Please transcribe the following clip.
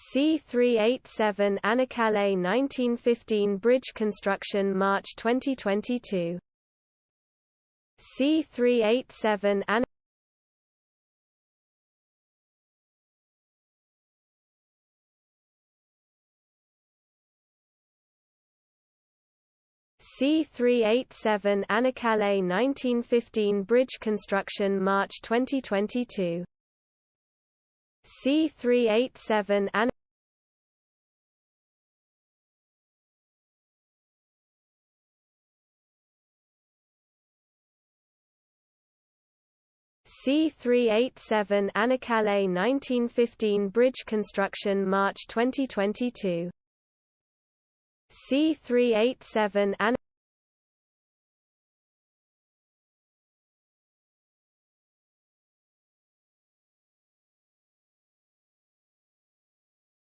C387anakkale 1915 bridge construction March 2022. C387 C387anakkale 1915 bridge construction March 2022. C387 C387anakkale 1915 bridge construction March 2022. C387